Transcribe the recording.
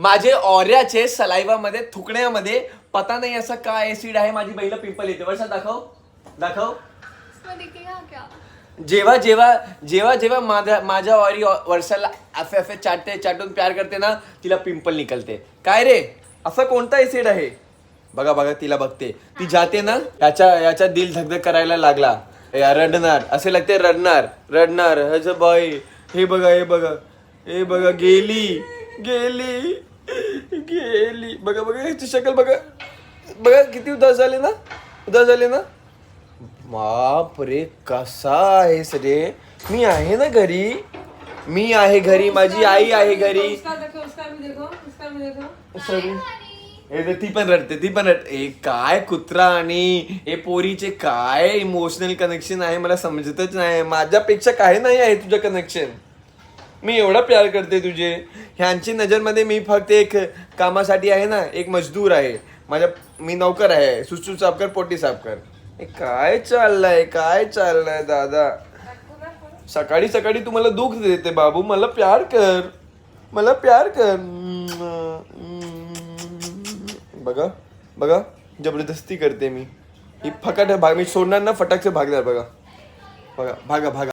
माझे ऑर्याचे सलाइवामध्ये थुकण्यामध्ये पता नाही असं काय ऍसिड आहे, माझी बहिणीला पिंपल येते. वर्षा दाखव दाखव. जेव्हा जेव्हा जेव्हा जेव्हा माझ्या ऑरी वर्षाला अफे अफे चाटून प्यार करते ना, तिला पिंपल निकलते. काय रे, असं कोणता ऍसिड आहे? बघा बघा, तिला बघते, ती जाते ना, याच्या दिल धगधग करायला लागला, रडणार असे लागते, रडणार रडणार. ह्याचं बाई, हे बघा हे बघा हे बघा, गेली गेली गेली. बघा बघा ह्याची शक्ल बघा बघा, किती उदास झाले ना, उदास झाले ना. बाप रे, कसा आहेस रे? मी आहे ना घरी, मी आहे घरी, माझी आई आहे घरी. ती पण रडते. काय कुत्रा आणि हे पोरीचे काय इमोशनल कनेक्शन आहे मला समजतच नाही. माझ्यापेक्षा काय नाही आहे तुझं कनेक्शन. मी एवढा प्यार करते तुझे. ह्यांची नजरमध्ये मी फक्त एक कामासाठी आहे ना, एक मजदूर आहे. मी नौकर आहे. सुसू साफ कर, पोटी साफ कर. काय चाललंय दादा? सकाळी सकाळी तू मला दुःख देते बाबू. मला प्यार कर. बघा बघा, जबरदस्ती करते मी. ही फटाक भाग, मी सोडणार ना, फटाक से भागणार. बघा बघा, भागा भागा.